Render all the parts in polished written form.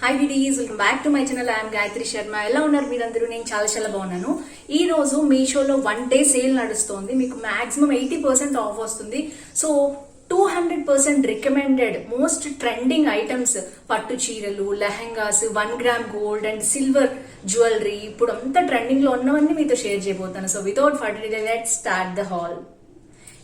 Hi వీడీస్, welcome back to my channel. I'm Gayatri Sharma. ఎలా ఉన్నారు మీరందరూ? నేను చాలా బాగున్నాను. ఈ రోజు మీషోలో 1 డే సేల్ నడుస్తోంది. మీకు మాక్సిమం 80% ఆఫ్ వస్తుంది. So 200% recommended most trending items, పట్టు చీరలు, lehengas, 1 gram gold and silver jewellery, ఇప్పుడు అంతా ట్రెండింగ్ లో ఉన్నవన్నీ మీతో షేర్ చేయబోతాను. So without further delay let's start the haul.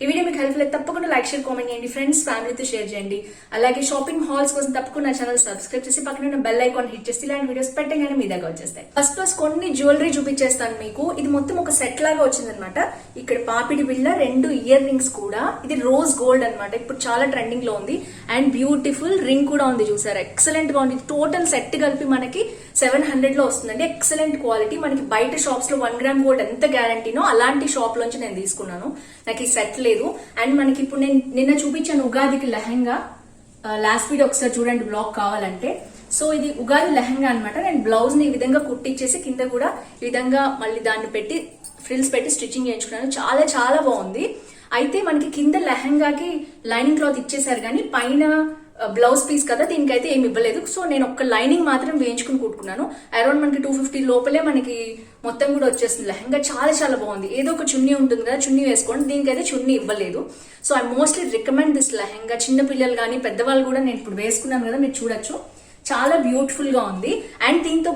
ఈ వీడియో మీకు హెల్ప్ లేదు తప్పకుండా లైక్, షేర్, కామెంట్ చేయండి. ఫ్రెండ్స్, ఫ్యామిలీతో షేర్ చేయండి. అలాగే షాపింగ్ హాల్స్ కోసం తప్పకుండా ఛానల్ సబ్స్క్రైబ్ చేసి పక్కన ఉన్న బెల్ ఐకాన్ హిట్ చేసి ఇలాంటి వీడియోస్ పెట్టగానే మీ దగ్గర వచ్చేస్తాయి. ఫస్ట్ కొన్ని జ్యువెలరీ చూపించేస్తాను మీకు. ఇది మొత్తం ఒక సెట్ లాగా వచ్చిందనమాట. ఇక్కడ పాపిడి బిళ్ళ, 2 ఇయర్ రింగ్స్ కూడా. ఇది రోజ్ గోల్డ్ అనమాట. ఇప్పుడు చాలా ట్రెండింగ్ లో ఉంది. అండ్ బ్యూటిఫుల్ రింగ్ కూడా ఉంది, చూసారా? ఎక్సలెంట్ గా ఉంది. టోటల్ సెట్ కలిపి మనకి 700 లో వస్తుందండి. Excellent quality. మనకి బయట షాప్స్ లో 1 గ్రామ్ గోల్డ్ ఎంత గ్యారంటీనో అలాంటి షాప్ లోంచి నేను తీసుకున్నాను. నాకు ఈ సెట్ లేదు. అండ్ మనకి ఇప్పుడు నేను నిన్న చూపించాను ఉగాదికి లెహంగా. లాస్ట్ వీడియో ఒకసారి చూడండి బ్లాగ్ కావాలంటే. సో ఇది ఉగాది లెహంగా అనమాట. నేను బ్లౌజ్ ని ఈ విధంగా కుట్టించేసి కింద కూడా ఈ విధంగా మళ్ళీ దాన్ని పెట్టి ఫ్రిల్స్ పెట్టి స్టిచ్చింగ్ చేయించుకున్నాను. చాలా బాగుంది. అయితే మనకి కింద లెహంగాకి లైనింగ్ క్లాత్ ఇచ్చేసారు, కానీ పైన బ్లౌజ్ పీస్ కదా, దీనికైతే ఏమి ఇవ్వలేదు. సో నేను ఒక్క లైనింగ్ మాత్రం వేయించుకుని కుట్టుకున్నాను. అరౌండ్ మనకి 250 లోపలే మనకి మొత్తం కూడా వచ్చేస్తుంది. లెహంగా చాలా బాగుంది. ఏదో ఒక చున్నీ ఉంటుంది కదా, చున్నీ వేసుకోండి. దీనికైతే చున్నీ ఇవ్వలేదు. So I mostly recommend this lehenga. చిన్న పిల్లలు కానీ పెద్దవాళ్ళు కూడా, నేను ఇప్పుడు వేసుకున్నాను కదా, మీరు చూడొచ్చు. చాలా బ్యూటిఫుల్ గా ఉంది. అండ్ దీంతో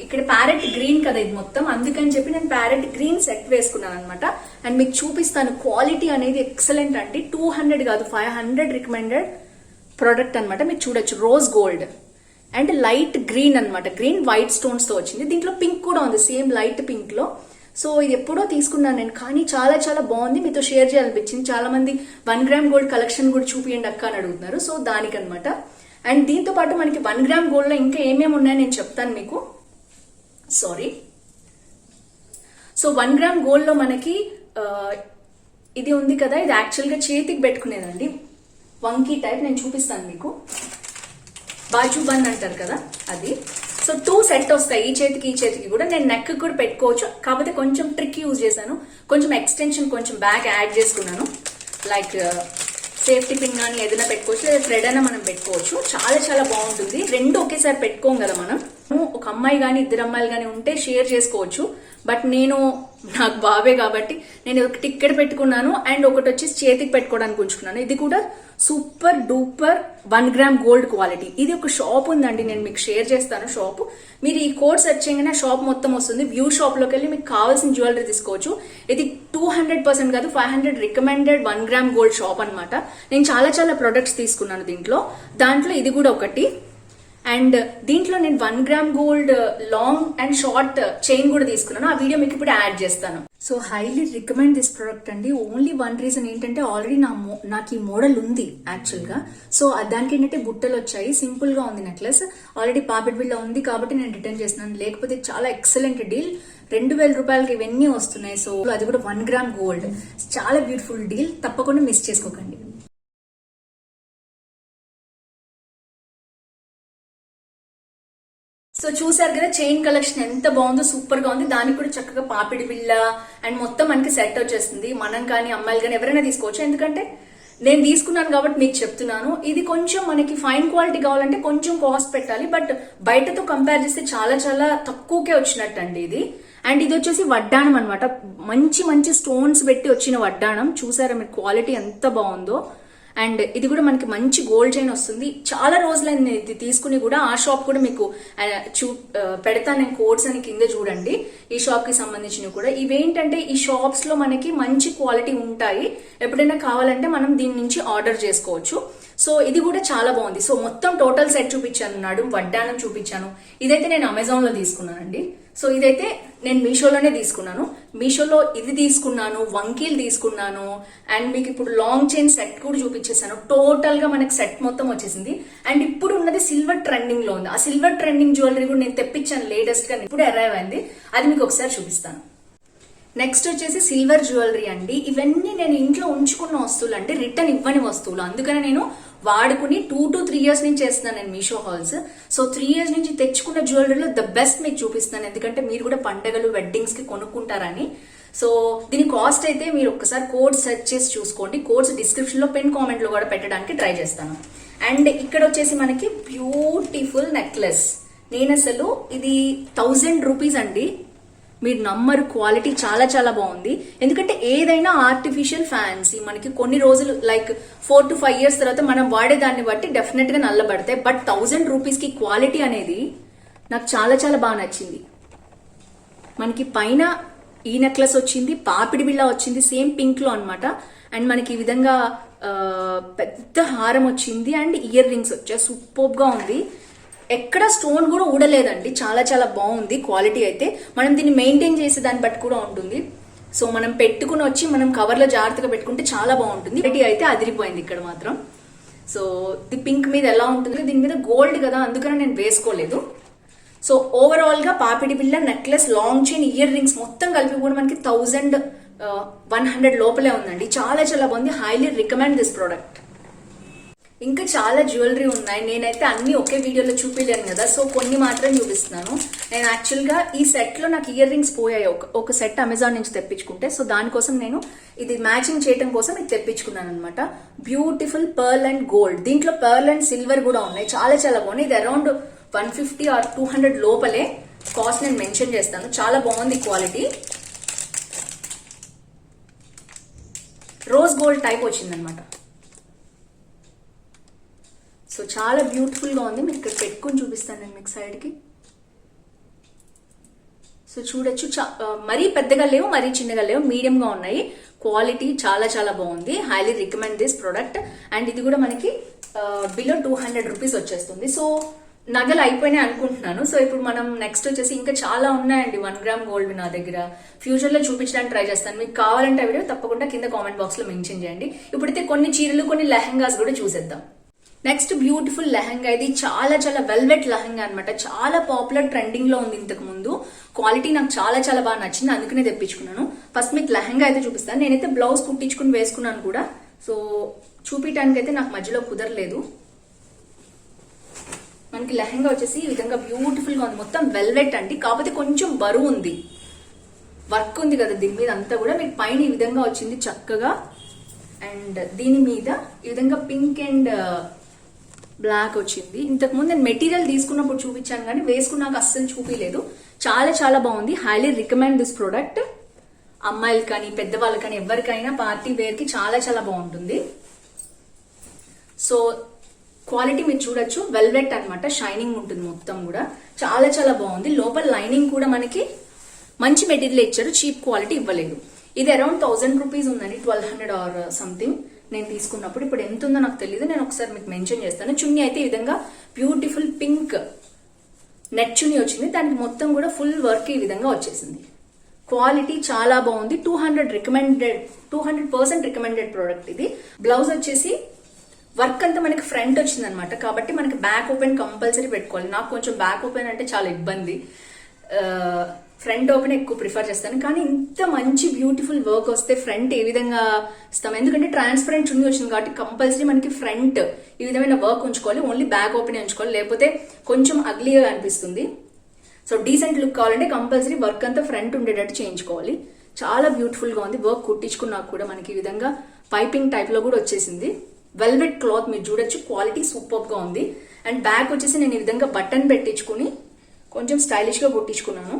ఇక్కడ ప్యారెట్ గ్రీన్ కదా ఇది మొత్తం, అందుకని చెప్పి నేను ప్యారెట్ గ్రీన్ సెట్ వేసుకున్నాను అనమాట. అండ్ మీకు చూపిస్తాను. క్వాలిటీ అనేది ఎక్సలెంట్ అండి. 200 కాదు, 500 రికమెండెడ్ ప్రోడక్ట్ అనమాట. మీరు చూడొచ్చు. Rose gold and light green అనమాట. గ్రీన్ వైట్ స్టోన్స్ తో వచ్చింది. దీంట్లో పింక్ కూడా ఉంది, సేమ్ లైట్ పింక్ లో. సో ఇది ఎప్పుడో తీసుకున్నాను నేను, కానీ చాలా బాగుంది. మీతో షేర్ చేయాలనిపించింది. చాలా మంది 1 గ్రామ్ గోల్డ్ కలెక్షన్ కూడా చూపియండి అక్క అని అడుగుతున్నారు. సో దానికనమాట. అండ్ దీంతో పాటు మనకి 1 గ్రామ్ గోల్డ్ లో ఇంకా ఏమేమి ఉన్నాయో నేను చెప్తాను మీకు. సారీ. సో 1 గ్రామ్ గోల్డ్ లో మనకి ఇది ఉంది కదా, ఇది యాక్చువల్ గా చేతికి పెట్టుకునేదండి. వంకీ టైప్. నేను చూపిస్తాను మీకు. బాజు బంద్ అంటారు కదా, అది. సో 2 సెట్ వస్తాయి, ఈ చేతికి కూడా. నేను నెక్ కూడా పెట్టుకోవచ్చు, కాకపోతే కొంచెం ట్రిక్ యూజ్ చేశాను. కొంచెం ఎక్స్టెన్షన్, కొంచెం బ్యాక్ యాడ్ చేసుకున్నాను. లైక్ సేఫ్టీ పిన్ కానీ ఏదైనా పెట్టుకోవచ్చు, లేదా థ్రెడ్ అయినా మనం పెట్టుకోవచ్చు. చాలా బాగుంటుంది. 2 ఒకేసారి పెట్టుకోం కదా మనం. ఒక అమ్మాయి కానీ 2 అమ్మాయిలు కానీ ఉంటే షేర్ చేసుకోవచ్చు. బట్ నాకు బాబే కాబట్టి నేను ఒకటి ఇక్కడ పెట్టుకున్నాను, అండ్ ఒకటి వచ్చేసి చేతికి పెట్టుకోవడానికి ఉంచుకున్నాను. ఇది కూడా super duper 1 gram gold quality. ఇది ఒక షాప్ ఉందండి, నేను మీకు షేర్ చేస్తాను షాప్. మీరు ఈ కోడ్ సెర్చ్ చేయగానే షాప్ మొత్తం వస్తుంది. వ్యూ షాప్ లోకి వెళ్ళి మీకు కావాల్సిన జ్యువెలరీ తీసుకోవచ్చు. ఇది 200% కాదు, 500 రికమెండెడ్ 1 గ్రామ్ గోల్డ్ షాప్ అనమాట. నేను చాలా ప్రొడక్ట్స్ తీసుకున్నాను దాంట్లో ఇది కూడా ఒకటి. అండ్ దీంట్లో నేను 1 gram gold long and short chain కూడా తీసుకున్నాను. ఆ వీడియో మీకు ఇప్పుడు యాడ్ చేస్తాను. So highly recommend this product అండి. ఓన్లీ 1 రీజన్ ఏంటంటే, ఆల్రెడీ నాకు ఈ మోడల్ ఉంది యాక్చువల్ గా. సో దానికి ఏంటంటే బుట్టలు వచ్చాయి. సింపుల్ గా ఉంది నెక్లెస్. ఆల్రెడీ పాపిడ్ బిళ్ళ ఉంది కాబట్టి నేను రిటర్న్ చేస్తున్నాను. లేకపోతే చాలా ఎక్సలెంట్ డీల్. 2000 రూపాయలకి ఇవన్నీ వస్తున్నాయి. సో అది కూడా 1 గ్రామ్ గోల్డ్. చాలా బ్యూటిఫుల్ డీల్. తప్పకుండా మిస్ చేసుకోకండి. సో చూసారు కదా, చైన్ కలెక్షన్ ఎంత బాగుందో, సూపర్ గా ఉంది. దానికి కూడా చక్కగా పాపిడి బిళ్ళ అండ్ మొత్తం మనకి సెట్ వచ్చేస్తుంది. మనం కానీ అమ్మాయిలు కానీ ఎవరైనా తీసుకోవచ్చు. ఎందుకంటే నేను తీసుకున్నాను కాబట్టి మీకు చెప్తున్నాను. ఇది కొంచెం మనకి ఫైన్ క్వాలిటీ కావాలంటే కొంచెం కాస్ట్ పెట్టాలి. బట్ బయటతో కంపేర్ చేస్తే చాలా తక్కువకే వచ్చినట్టు అండి ఇది. అండ్ ఇది వచ్చేసి వడ్డాణం అనమాట. మంచి స్టోన్స్ పెట్టి వచ్చిన వడ్డాణం. చూసారా మీరు క్వాలిటీ ఎంత బాగుందో. అండ్ ఇది కూడా మనకి మంచి గోల్డ్ చైన్ వస్తుంది. చాలా రోజులైంది నేను ఇది తీసుకుని కూడా. ఆ షాప్ కూడా మీకు పెడతాను నేను కోడ్స్ అని, కింద చూడండి. ఈ షాప్ కి సంబంధించినవి కూడా. ఇవేంటంటే ఈ షాప్స్ లో మనకి మంచి క్వాలిటీ ఉంటాయి. ఎప్పుడైనా కావాలంటే మనం దీని నుంచి ఆర్డర్ చేసుకోవచ్చు. సో ఇది కూడా చాలా బాగుంది. సో మొత్తం టోటల్ సెట్ చూపించాను. నడుం వడ్డానం చూపించాను. ఇదైతే నేను అమెజాన్ లో తీసుకున్నానండి. సో ఇదైతే నేను మీషోలోనే తీసుకున్నాను. మీషోలో ఇది తీసుకున్నాను, వంకీలు తీసుకున్నాను. అండ్ మీకు ఇప్పుడు లాంగ్ చైన్ సెట్ కూడా చూపించేసాను. టోటల్ గా మనకి సెట్ మొత్తం వచ్చేసింది. అండ్ ఇప్పుడు ఉన్నది సిల్వర్ ట్రెండింగ్ లో ఉంది. ఆ సిల్వర్ ట్రెండింగ్ జ్యువెలరీ కూడా నేను తెప్పించాను లేటెస్ట్ గా. ఇప్పుడు అరైవ్ అయింది. అది మీకు ఒకసారి చూపిస్తాను. నెక్స్ట్ వచ్చేసి సిల్వర్ జ్యువెలరీ అండి. ఇవన్నీ నేను ఇంట్లో ఉంచుకున్న వస్తువులు అంటే రిటర్న్ ఇవ్వని వస్తువులు. అందుకని నేను వాడుకుని 2 to 3 years నుంచి చేస్తున్నాను నేను మీషో హాల్స్. సో 3 years నుంచి తెచ్చుకున్న జ్యువెలరీలో ద బెస్ట్ మీకు చూపిస్తాను. ఎందుకంటే మీరు కూడా పండగలు వెడ్డింగ్స్ కి కొనుక్కుంటారని. సో దీని కాస్ట్ అయితే మీరు ఒక్కసారి కోడ్ సెర్చ్ చేసి చూసుకోండి. కోడ్స్ డిస్క్రిప్షన్ లో పిన్ కామెంట్ లో కూడా పెట్టడానికి ట్రై చేస్తాను. అండ్ ఇక్కడ వచ్చేసి మనకి బ్యూటిఫుల్ నెక్లెస్. నేను అసలు ఇది 1000 రూపీస్ అండి, మీరు నమ్మరు. క్వాలిటీ చాలా చాలా బాగుంది. ఎందుకంటే ఏదైనా ఆర్టిఫిషియల్ ఫ్యాన్సీ మనకి కొన్ని రోజులు లైక్ 4 to 5 years తర్వాత మనం వాడేదాన్ని బట్టి డెఫినెట్ గా నల్లబడతాయి. బట్ 1000 రూపీస్ కి క్వాలిటీ అనేది నాకు చాలా చాలా బాగా నచ్చింది. మనకి పైన ఈ నెక్లెస్ వచ్చింది, పాపిడి బిళ్ళ వచ్చింది సేమ్ పింక్ లో అనమాట. అండ్ మనకి ఈ విధంగా పెద్ద హారం వచ్చింది అండ్ ఇయర్ రింగ్స్ వచ్చాయి. సూపర్ గా ఉంది. ఎక్కడ స్టోన్ కూడా ఊడలేదండి, చాలా చాలా బాగుంది క్వాలిటీ అయితే. మనం దీన్ని మెయింటైన్ చేసే దాన్ని బట్టి కూడా ఉంటుంది. సో మనం పెట్టుకుని వచ్చి మనం కవర్లో జాగ్రత్తగా పెట్టుకుంటే చాలా బాగుంటుంది. క్వాలిటీ అయితే అదిరిపోయింది ఇక్కడ మాత్రం. సో ఇది పింక్ మీద ఎలా ఉంటుంది, దీని మీద గోల్డ్ కదా అందుకని నేను వేసుకోలేదు. సో ఓవరాల్ గా పాపిడి బిళ్ళ, necklace, long chain, ear rings మొత్తం కలిపి కూడా మనకి 1100 లోపలే ఉందండి. చాలా చాలా బాగుంది. Highly recommend this product. ఇంకా చాలా జ్యువెలరీ ఉన్నాయి. నేనైతే అన్ని ఒకే వీడియోలో చూపించలేను కదా, సో కొన్ని మాత్రం చూపిస్తున్నాను. నేను యాక్చువల్గా ఈ సెట్ లో నాకు ఇయర్ రింగ్స్ పోయాయి. ఒక సెట్ అమెజాన్ నుంచి తెప్పించుకుంటే, సో దానికోసం నేను ఇది మ్యాచింగ్ చేయడం కోసం ఇది తెప్పించుకున్నాను అనమాట. Beautiful pearl and gold. దీంట్లో పర్ల్ అండ్ సిల్వర్ కూడా ఉన్నాయి. చాలా చాలా బాగున్నాయి. ఇది అరౌండ్ 150 or 200 లోపలే. కాస్ట్ నేను మెన్షన్ చేస్తాను. చాలా బాగుంది క్వాలిటీ. రోజ్ గోల్డ్ టైప్ వచ్చిందనమాట. సో చాలా బ్యూటిఫుల్ గా ఉంది. మీకు ఇక్కడ పెట్టుకుని చూపిస్తాను నేను మీకు సైడ్ కి. సో చూడొచ్చు, మరీ పెద్దగా లేవు, మరీ చిన్నగా లేవు, మీడియం గా ఉన్నాయి. క్వాలిటీ చాలా చాలా బాగుంది. Highly recommend this product. And ఇది కూడా మనకి బిలో 200 రూపీస్ వచ్చేస్తుంది. సో నగలు అయిపోయినాయి అనుకుంటున్నాను. సో ఇప్పుడు మనం నెక్స్ట్ వచ్చేసి ఇంకా చాలా ఉన్నాయండి 1 గ్రామ్ గోల్డ్ నా దగ్గర. ఫ్యూచర్ లో చూపించడానికి ట్రై చేస్తాను. మీకు కావాలంటే వీడియో తప్పకుండా కింద కామెంట్ బాక్స్ లో మెన్షన్ చేయండి. ఇప్పుడైతే కొన్ని చీరలు, కొన్ని లెహంగాస్ కూడా చూసేద్దాం. Next beautiful lehenga. ఇది చాలా చాలా వెల్వెట్ లెహంగా అనమాట. చాలా పాపులర్, ట్రెండింగ్ లో ఉంది ఇంతకు ముందు. క్వాలిటీ నాకు చాలా చాలా బాగా నచ్చింది, అందుకనే తెప్పించుకున్నాను. ఫస్ట్ మీకు లెహంగా అయితే చూపిస్తాను. నేనైతే బ్లౌజ్ కుట్టించుకుని వేసుకున్నాను కూడా. సో చూపించడానికి అయితే నాకు మధ్యలో కుదరలేదు. మనకి లెహంగా వచ్చేసి ఈ విధంగా బ్యూటిఫుల్ గా ఉంది. మొత్తం వెల్వెట్ అండి, కాకపోతే కొంచెం బరువు ఉంది. వర్క్ ఉంది కదా దీని మీద అంతా కూడా. మీకు పైన ఈ విధంగా వచ్చింది చక్కగా. అండ్ దీని మీద ఈ విధంగా పింక్ అండ్ బ్లాక్ వచ్చింది. ఇంతకు ముందు నేను మెటీరియల్ తీసుకున్నప్పుడు చూపించాను కానీ వేసుకున్నాక అస్సలు చూపించలేదు. చాలా చాలా బాగుంది. Highly recommend this product. అమ్మాయిలు కానీ పెద్దవాళ్ళు కానీ ఎవరికైనా పార్టీ వేర్ కి చాలా చాలా బాగుంటుంది. సో క్వాలిటీ మీరు చూడొచ్చు, వెల్వెట్ అన్నమాట. షైనింగ్ ఉంటుంది మొత్తం కూడా. చాలా చాలా బాగుంది. లోపల లైనింగ్ కూడా మనకి మంచి మెటీరియల్ ఇచ్చారు, చీప్ క్వాలిటీ ఇవ్వలేదు. ఇది అరౌండ్ 1000 రూపీస్ ఉందండి, 1200 ఆర్ సంథింగ్ నేను తీసుకున్నప్పుడు. ఇప్పుడు ఎంత ఉందో నాకు తెలియదు, నేను ఒకసారి మీకు మెన్షన్ చేస్తాను. చున్నీ అయితే ఈ విధంగా బ్యూటిఫుల్ పింక్ నెట్ చున్నీ వచ్చింది. దానికి మొత్తం కూడా ఫుల్ వర్క్ ఈ విధంగా వచ్చేసింది. క్వాలిటీ చాలా బాగుంది. 200% రికమెండెడ్ ప్రోడక్ట్ ఇది. బ్లౌజ్ వచ్చేసి వర్క్ అంతా మనకి ఫ్రంట్ వచ్చింది అనమాట, కాబట్టి మనకి బ్యాక్ ఓపెన్ కంపల్సరీ పెట్టుకోవాలి. నాకు కొంచెం బ్యాక్ ఓపెన్ అంటే చాలా ఇబ్బంది, ఫ్రంట్ ఓపెన్ ఎక్కువ ప్రిఫర్ చేస్తాను. కానీ ఇంత మంచి బ్యూటిఫుల్ వర్క్ వస్తే ఫ్రంట్ ఏ విధంగా ఇస్తాం, ఎందుకంటే ట్రాన్స్పరెంట్ చున్నీ వచ్చింది కాబట్టి కంపల్సరీ మనకి ఫ్రంట్ ఈ విధమైన వర్క్ ఉంచుకోవాలి. ఓన్లీ బ్యాక్ ఓపెన్ ఉంచుకోవాలి, లేకపోతే కొంచెం అగ్లీగా అనిపిస్తుంది. సో డీసెంట్ లుక్ కావాలంటే కంపల్సరీ వర్క్ అంతా ఫ్రంట్ ఉండేటట్టు చేయించుకోవాలి. చాలా బ్యూటిఫుల్ గా ఉంది. వర్క్ కుట్టించుకున్నాక కూడా మనకి ఈ విధంగా పైపింగ్ టైప్ లో కూడా వచ్చేసింది. వెల్వెట్ క్లాత్ మీరు చూడొచ్చు, క్వాలిటీ సూపర్ గా ఉంది. అండ్ బ్యాక్ వచ్చేసి నేను ఈ విధంగా బటన్ పెట్టించుకుని కొంచెం స్టైలిష్ గా కుట్టించుకున్నాను.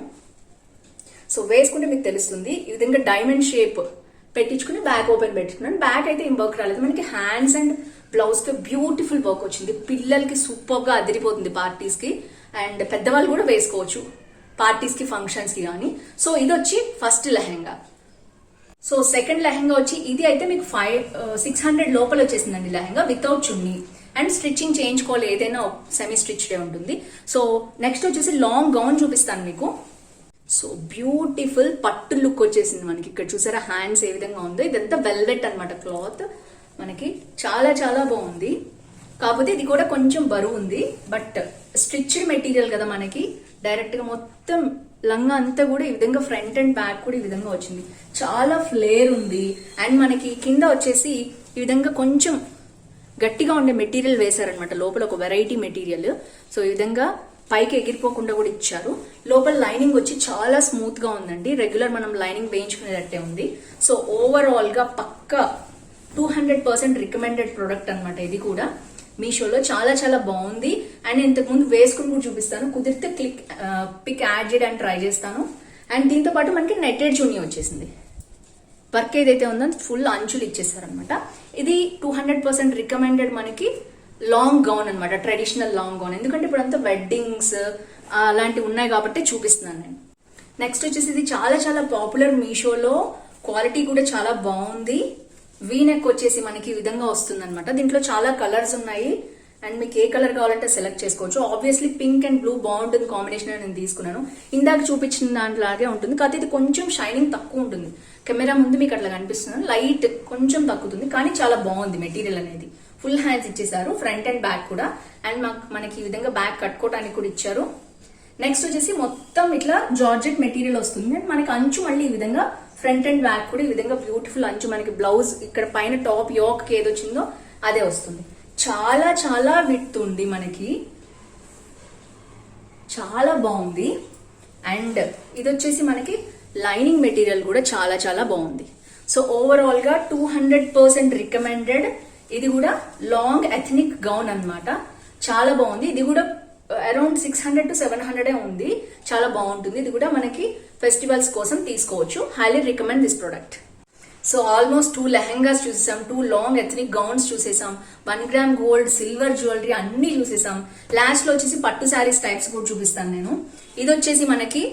సో వేసుకుంటే మీకు తెలుస్తుంది. ఈ విధంగా డైమండ్ షేప్ పెట్టించుకుని బ్యాక్ ఓపెన్ పెట్టుకున్నాను. బ్యాక్ అయితే ఏం వర్క్ రాలేదు. మనకి హ్యాండ్స్ అండ్ బ్లౌజ్ కి బ్యూటిఫుల్ వర్క్ వచ్చింది. పిల్లలకి సూపర్ గా అదిరిపోతుంది పార్టీస్ కి. అండ్ పెద్దవాళ్ళు కూడా వేసుకోవచ్చు పార్టీస్ కి, ఫంక్షన్స్ కి కానీ. సో ఇది వచ్చి first lehenga. So second lehenga వచ్చి ఇది అయితే మీకు 600 లోపల వచ్చేసిందండి lehenga, without chunni. And stitching చేయించుకోవాలి, ఏదైనా సెమీ స్టిచ్డే ఉంటుంది. సో నెక్స్ట్ వచ్చేసి లాంగ్ గౌన్ చూపిస్తాను మీకు. సో బ్యూటిఫుల్ పట్టు లుక్ వచ్చేసింది మనకి. ఇక్కడ చూసారా హ్యాండ్స్ ఏ విధంగా ఉందో. ఇదంతా వెల్వెట్ అన్నమాట క్లాత్. మనకి చాలా చాలా బాగుంది. కాకపోతే ఇది కూడా కొంచెం బరువు ఉంది, బట్ స్టిచ్డ్ మెటీరియల్ కదా మనకి. డైరెక్ట్ గా మొత్తం లంగా అంతా కూడా ఈ విధంగా ఫ్రంట్ అండ్ బ్యాక్ కూడా ఈ విధంగా వచ్చింది. చాలా ఫ్లేర్ ఉంది. అండ్ మనకి కింద వచ్చేసి ఈ విధంగా కొంచెం గట్టిగా ఉండే మెటీరియల్ వేశారనమాట, లోపల ఒక వెరైటీ మెటీరియల్. సో ఈ విధంగా పైకి ఎగిరిపోకుండా కూడా ఇచ్చారు. లోపల లైనింగ్ వచ్చి చాలా స్మూత్ గా ఉందండి. రెగ్యులర్ మనం లైనింగ్ వేయించుకునేటట్టే ఉంది. సో ఓవరాల్ గా పక్క 200% రికమెండెడ్ ప్రోడక్ట్ అనమాట ఇది కూడా. మీషోలో చాలా చాలా బాగుంది. అండ్ ఇంతకు ముందు వేసుకుని కూడా చూపిస్తాను, కుదిరితే పిక్ యాడ్ చేయడానికి ట్రై చేస్తాను. అండ్ దీంతో పాటు మనకి నెట్టెడ్ చున్నీ వచ్చేసింది. వర్క్ ఏదైతే ఉందో ఫుల్ అంచులు ఇచ్చేసారనమాట. ఇది 200% రికమెండెడ్ మనకి లాంగ్ గౌన్ అనమాట, ట్రెడిషనల్ లాంగ్ గౌన్. ఎందుకంటే ఇప్పుడు అంతా వెడ్డింగ్స్ అలాంటివి ఉన్నాయి కాబట్టి చూపిస్తున్నాను నేను. నెక్స్ట్ వచ్చేసి ఇది చాలా చాలా పాపులర్ మీషోలో, క్వాలిటీ కూడా చాలా బాగుంది. వీ నెక్ వచ్చేసి మనకి ఈ విధంగా వస్తుంది అనమాట. దీంట్లో చాలా కలర్స్ ఉన్నాయి అండ్ మీకు ఏ కలర్ కావాలంటే సెలెక్ట్ చేసుకోవచ్చు. ఆబ్వియస్లీ పింక్ అండ్ బ్లూ బాగుంటుంది కాంబినేషన్ నేను తీసుకున్నాను. ఇందాక చూపించిన దాంట్లాగే ఉంటుంది, కాకపోతే ఇది కొంచెం షైనింగ్ తక్కువ ఉంటుంది. కెమెరా ముందు మీకు అట్లా కనిపిస్తుంది, లైట్ కొంచెం తగ్గుతుంది, కానీ చాలా బాగుంది మెటీరియల్ అనేది. ఫుల్ హ్యాండ్స్ ఇచ్చేసారు, ఫ్రంట్ అండ్ బ్యాక్ కూడా. అండ్ మనకి ఈ విధంగా బ్యాక్ కట్టుకోవడానికి కూడా ఇచ్చారు. నెక్స్ట్ వచ్చేసి మొత్తం ఇట్లా జార్జెట్ మెటీరియల్ వస్తుంది. అండ్ మనకి అంచు మళ్ళీ ఈ విధంగా ఫ్రంట్ అండ్ బ్యాక్ కూడా ఈ విధంగా బ్యూటిఫుల్ అంచు. మనకి బ్లౌజ్ ఇక్కడ పైన టాప్ యోక్ కి ఏదొచ్చిందో అదే వస్తుంది. చాలా చాలా విడ్త్ ఉంది మనకి, చాలా బాగుంది. అండ్ ఇది వచ్చేసి మనకి లైనింగ్ మెటీరియల్ కూడా చాలా చాలా బాగుంది. సో ఓవరాల్ గా 200% రికమెండెడ్. ఇది కూడా లాంగ్ ఎథనిక్ గౌన్ అన్నమాట, చాలా బాగుంది. ఇది కూడా అరౌండ్ 600 to 700 ఉంది, చాలా బాగుంటుంది. ఇది కూడా మనకి ఫెస్టివల్స్ కోసం తీసుకోవచ్చు. Highly recommend this product. So almost 2 lehengas చూసేసాం, 2 లాంగ్ ఎథనిక్ గౌన్స్ చూసేసాం, 1 గ్రామ్ గోల్డ్, సిల్వర్ జ్యువెలరీ అన్ని చూసేసాం. లాస్ట్ లో వచ్చేసి పట్టు శారీస్ టైప్స్ కూడా చూపిస్తాను నేను. ఇది వచ్చేసి మనకి,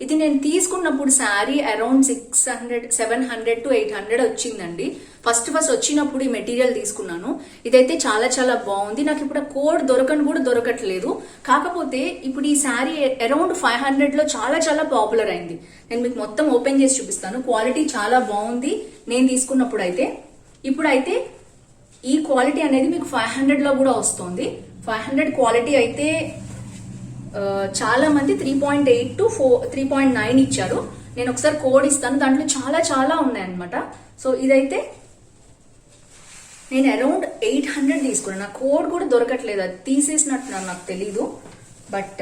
ఇది నేను తీసుకున్నప్పుడు శారీ అరౌండ్ 700 to 800 వచ్చిందండి. ఫస్ట్ వచ్చినప్పుడు ఈ మెటీరియల్ తీసుకున్నాను. ఇదైతే చాలా చాలా బాగుంది. నాకు ఇప్పుడు కోడ్ దొరకట్లేదు. కాకపోతే ఇప్పుడు ఈ శారీ అరౌండ్ 500 లో చాలా చాలా పాపులర్ అయింది. నేను మీకు మొత్తం ఓపెన్ చేసి చూపిస్తాను. క్వాలిటీ చాలా బాగుంది నేను తీసుకున్నప్పుడు అయితే. ఇప్పుడైతే ఈ క్వాలిటీ అనేది మీకు 500 లో కూడా వస్తుంది. 500 క్వాలిటీ అయితే చాలా మంది 3.8 to 3.9 ఇచ్చారు. నేను ఒకసారి కోడ్ ఇస్తాను, దాంట్లో చాలా చాలా ఉన్నాయన్నమాట. సో ఇదైతే నేను అరౌండ్ 800 తీసుకున్నాను. నా కోడ్ కూడా దొరకట్లేదు, అది తీసేసినట్టు నాకు తెలీదు. బట్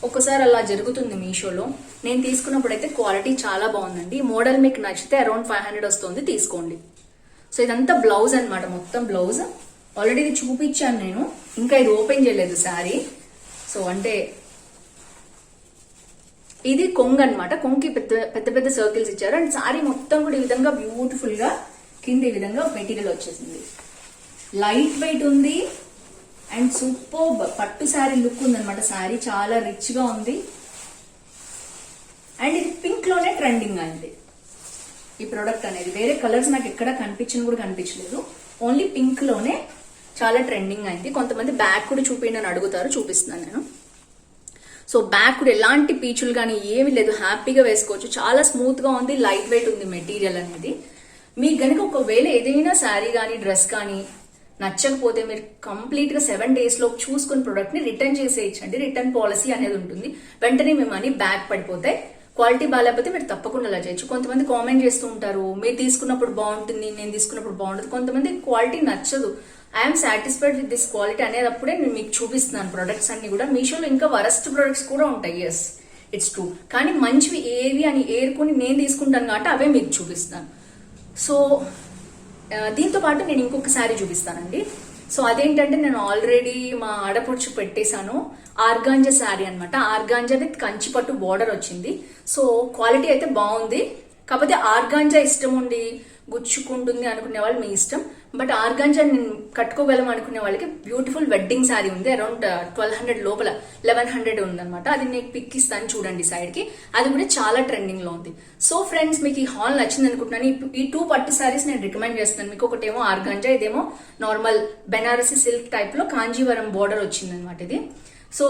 ఒకసారి అలా జరుగుతుంది మీషోలో. నేను తీసుకున్నప్పుడు అయితే క్వాలిటీ చాలా బాగుందండి. ఈ మోడల్ మీకు నచ్చితే అరౌండ్ 500 వస్తుంది, తీసుకోండి. సో ఇదంతా బ్లౌజ్ అనమాట, మొత్తం బ్లౌజ్. ఆల్రెడీ ఇది చూపించాను నేను, ఇంకా ఇది ఓపెన్ చేయలేదు శారీ. సో అంటే ఇది కొంగు అనమాట, కొంగుకి పెద్ద పెద్ద సర్కిల్స్ ఇచ్చారు. అండ్ శారీ మొత్తం కూడా ఈ విధంగా బ్యూటిఫుల్ గా కింద ఈ విధంగా మెటీరియల్ వచ్చేసింది. లైట్ వెయిట్ ఉంది అండ్ సూపర్ పట్టు శారీ లుక్ ఉంది అనమాట. శారీ చాలా రిచ్ గా ఉంది. అండ్ ఇది పింక్ లోనే ట్రెండింగ్ అయింది ఈ ప్రోడక్ట్ అనేది. వేరే కలర్స్ నాకు ఎక్కడ కనిపించలేదు, ఓన్లీ పింక్ లోనే చాలా ట్రెండింగ్ అయింది. కొంతమంది బ్యాక్ కూడా చూపిండి అని అడుగుతారు, చూపిస్తున్నాను నేను. సో బ్యాక్ కూడా ఎలాంటి పీచులు కానీ ఏమి లేదు, హ్యాపీగా వేసుకోవచ్చు. చాలా స్మూత్ గా ఉంది, లైట్ వెయిట్ ఉంది మెటీరియల్ అనేది. మీకు గనుక ఒకవేళ ఏదైనా శారీ కానీ డ్రెస్ కానీ నచ్చకపోతే మీరు కంప్లీట్ గా 7 days లో చూసుకుని ప్రొడక్ట్ ని రిటర్న్ చేసేయచ్చండి. రిటర్న్ పాలసీ అనేది ఉంటుంది. వెంటనే మీ మనీ బ్యాక్ పడిపోతాయి. క్వాలిటీ బాగాలేకపోతే మీరు తప్పకుండా అలా చేయొచ్చు. కొంతమంది కామెంట్ చేస్తూ ఉంటారు, మీరు తీసుకున్నప్పుడు బాగుంటుంది, నేను తీసుకున్నప్పుడు బాగుంటుంది. కొంతమంది క్వాలిటీ నచ్చదు. I'm satisfied with this quality అనేటప్పుడే నేను మీకు చూపిస్తున్నాను ప్రొడక్ట్స్ అన్ని కూడా. మీషోలో ఇంకా వరస్ట్ ప్రొడక్ట్స్ కూడా ఉంటాయి, ఎస్ ఇట్స్ ట్రూ. కానీ మంచివి ఏవి అని ఏరుకొని నేను తీసుకుంటాను కాబట్టి అవే మీకు చూపిస్తాను. సో దీంతో పాటు నేను ఇంకొక శారీ చూపిస్తానండి. సో అదేంటంటే నేను ఆల్రెడీ మా ఆడపడుచు పెట్టేశాను, ఆర్గాంజా శారీ అనమాట. ఆర్గాంజా విత్ కంచిపట్టు బార్డర్ వచ్చింది. సో క్వాలిటీ అయితే బాగుంది. కాకపోతే ఆర్గాంజా ఇష్టం ఉండి గుచ్చుకుంటుంది అనుకునే వాళ్ళు మీ ఇష్టం. బట్ ఆర్గాంజా నేను కట్టుకోగలం అనుకునే వాళ్ళకి బ్యూటిఫుల్ వెడ్డింగ్ శారీ ఉంది. అరౌండ్ 1200 లోపల 1100 ఉందన్నమాట. అది నేను పిక్ ఇస్తాను చూడండి సైడ్ కి. అది కూడా చాలా ట్రెండింగ్ లో ఉంది. సో ఫ్రెండ్స్, మీకు ఈ హాల్ నచ్చింది అనుకుంటున్నాను. ఈ 2 పట్టు శారీస్ నేను రికమెండ్ చేస్తాను మీకు. ఒకటేమో ఆర్గాంజా, ఇదేమో నార్మల్ బెనారసి సిల్క్ టైప్ లో కాంజీవరం బోర్డర్ వచ్చింది అనమాట ఇది. సో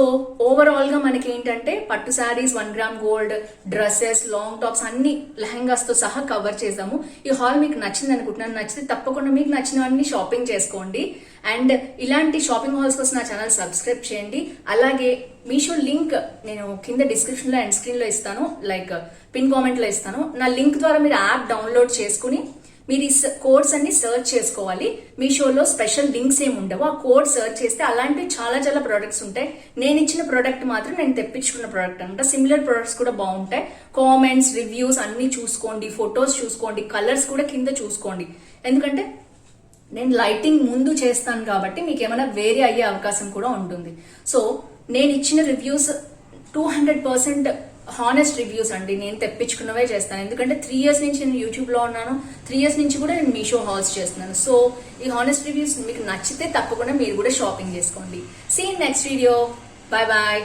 ఓవరాల్ గా మనకి ఏంటంటే పట్టు saris, 1 gram gold, dresses, long tops అన్ని లెహంగాస్ తో సహా కవర్ చేసాము. ఈ హాల్ మీకు నచ్చింది అనుకుంటున్నాను. నచ్చితే తప్పకుండా మీకు నచ్చినవన్నీ షాపింగ్ చేసుకోండి. అండ్ ఇలాంటి షాపింగ్ హాల్స్ కోసం నా ఛానల్ సబ్స్క్రైబ్ చేయండి. అలాగే మీషో లింక్ నేను కింద డిస్క్రిప్షన్ లో అండ్ స్క్రీన్ లో ఇస్తాను, లైక్ పిన్ కామెంట్ లో ఇస్తాను. నా లింక్ ద్వారా మీరు యాప్ డౌన్లోడ్ చేసుకుని మీరు ఈ కోడ్స్ అన్ని సర్చ్ చేసుకోవాలి. మీషోలో స్పెషల్ లింక్స్ ఏమి ఉండవు. ఆ కోడ్ సర్చ్ చేస్తే అలాంటివి చాలా చాలా ప్రొడక్ట్స్ ఉంటాయి. నేను ఇచ్చిన ప్రోడక్ట్ మాత్రం నేను తెప్పించుకున్న ప్రోడక్ట్ అనమాట. సిమిలర్ ప్రొడక్ట్స్ కూడా బాగుంటాయి. కామెంట్స్, రివ్యూస్ అన్ని చూసుకోండి, ఫొటోస్ చూసుకోండి, కలర్స్ కూడా కింద చూసుకోండి. ఎందుకంటే నేను లైటింగ్ ముందు చేస్తాను కాబట్టి మీకు ఏమైనా వేరే అయ్యే అవకాశం కూడా ఉంటుంది. సో నేను ఇచ్చిన రివ్యూస్ 200% హానెస్ట్ రివ్యూస్ అండి. నేను తెప్పించుకున్నవే చేస్తాను, ఎందుకంటే 3 years నుంచి నేను యూట్యూబ్ లో ఉన్నాను. 3 years నుంచి కూడా నేను మీషో హాల్స్ చేస్తున్నాను. సో ఈ హానెస్ట్ రివ్యూస్ మీకు నచ్చితే తప్పకుండా మీరు కూడా షాపింగ్ చేసుకోండి. See next video. Bye bye.